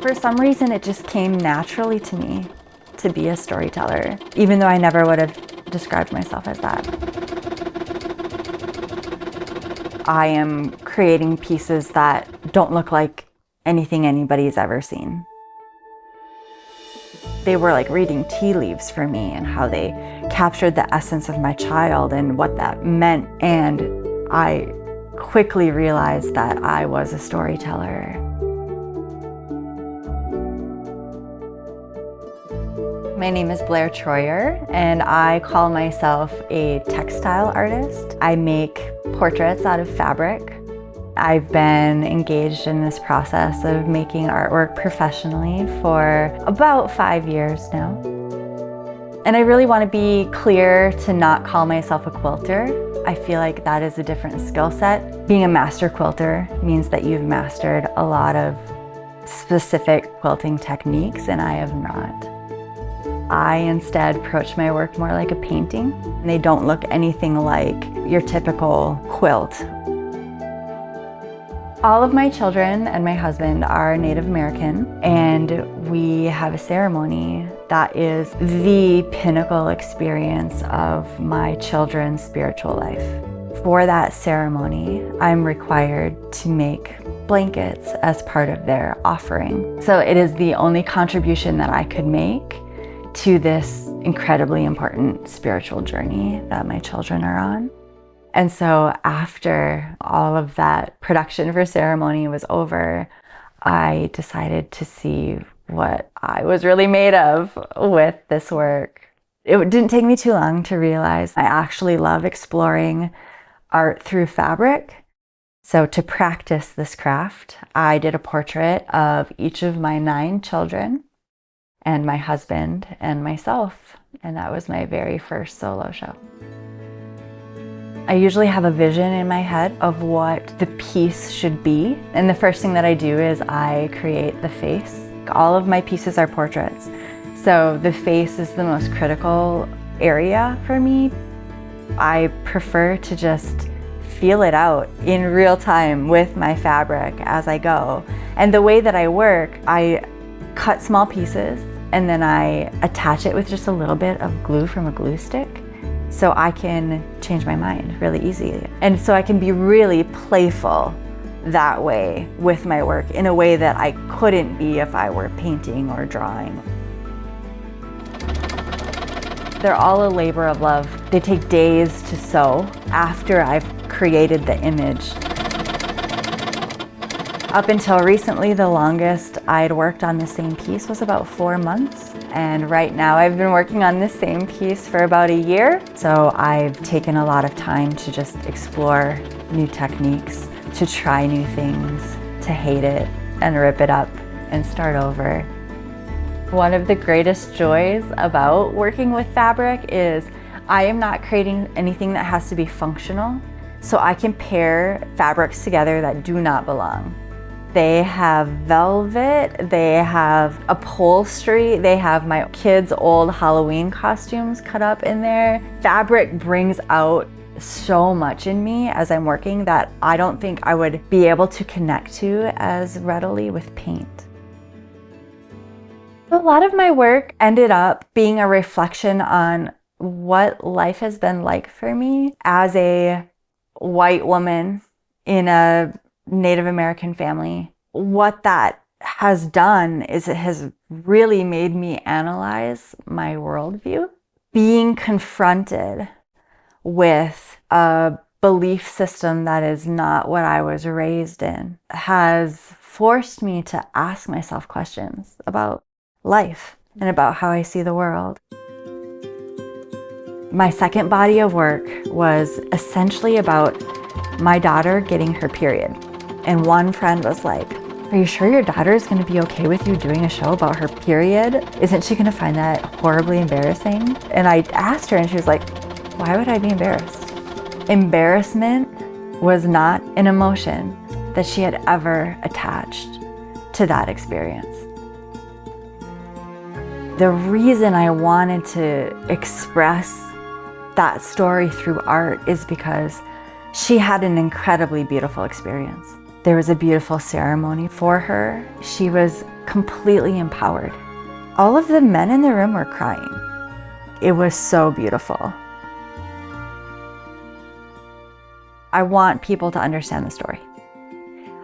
For some reason, it just came naturally to me to be a storyteller, even though I never would have described myself as that. I am creating pieces that don't look like anything anybody's ever seen. They were like reading tea leaves for me and how they captured the essence of my child and what that meant. And I quickly realized that I was a storyteller. My name is Blair Treuer, and I call myself a textile artist. I make portraits out of fabric. I've been engaged in this process of making artwork professionally for about 5 years now. And I really want to be clear to not call myself a quilter. I feel like that is a different skill set. Being a master quilter means that you've mastered a lot of specific quilting techniques, and I have not. I instead approach my work more like a painting. They don't look anything like your typical quilt. All of my children and my husband are Native American, and we have a ceremony that is the pinnacle experience of my children's spiritual life. For that ceremony, I'm required to make blankets as part of their offering. So it is the only contribution that I could make to this incredibly important spiritual journey that my children are on. And so after all of that production for ceremony was over, I decided to see what I was really made of with this work. It didn't take me too long to realize I actually love exploring art through fabric. So to practice this craft, I did a portrait of each of my 9 children and my husband and myself. And that was my very first solo show. I usually have a vision in my head of what the piece should be. And the first thing that I do is I create the face. All of my pieces are portraits. So the face is the most critical area for me. I prefer to just feel it out in real time with my fabric as I go. And the way that I work, I cut small pieces and then I attach it with just a little bit of glue from a glue stick so I can change my mind really easy. And so I can be really playful that way with my work in a way that I couldn't be if I were painting or drawing. They're all a labor of love. They take days to sew after I've created the image. Up until recently, the longest I'd worked on the same piece was about 4 months. And right now I've been working on the same piece for about a year. So I've taken a lot of time to just explore new techniques, to try new things, to hate it and rip it up and start over. One of the greatest joys about working with fabric is I am not creating anything that has to be functional. So I can pair fabrics together that do not belong. They have velvet, they have upholstery, they have my kids' old Halloween costumes cut up in there. Fabric brings out so much in me as I'm working that I don't think I would be able to connect to as readily with paint. A lot of my work ended up being a reflection on what life has been like for me as a white woman in a Native American family. What that has done is it has really made me analyze my worldview. Being confronted with a belief system that is not what I was raised in has forced me to ask myself questions about life and about how I see the world. My second body of work was essentially about my daughter getting her period. And one friend was like, "Are you sure your daughter is going to be okay with you doing a show about her period? Isn't she going to find that horribly embarrassing?" And I asked her and she was like, "Why would I be embarrassed?" Embarrassment was not an emotion that she had ever attached to that experience. The reason I wanted to express that story through art is because she had an incredibly beautiful experience. There was a beautiful ceremony for her. She was completely empowered. All of the men in the room were crying. It was so beautiful. I want people to understand the story.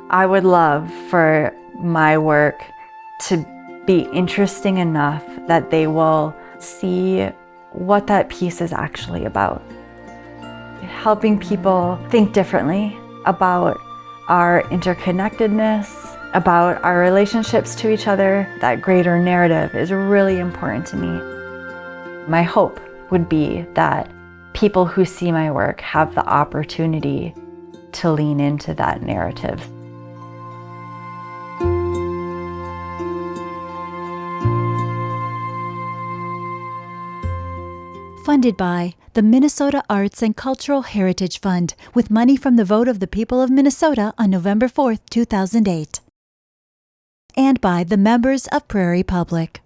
I would love for my work to be interesting enough that they will see what that piece is actually about. Helping people think differently about our interconnectedness, about our relationships to each other. That greater narrative is really important to me. My hope would be that people who see my work have the opportunity to lean into that narrative. Funded by the Minnesota Arts and Cultural Heritage Fund, with money from the vote of the people of Minnesota on November 4, 2008. And by the members of Prairie Public.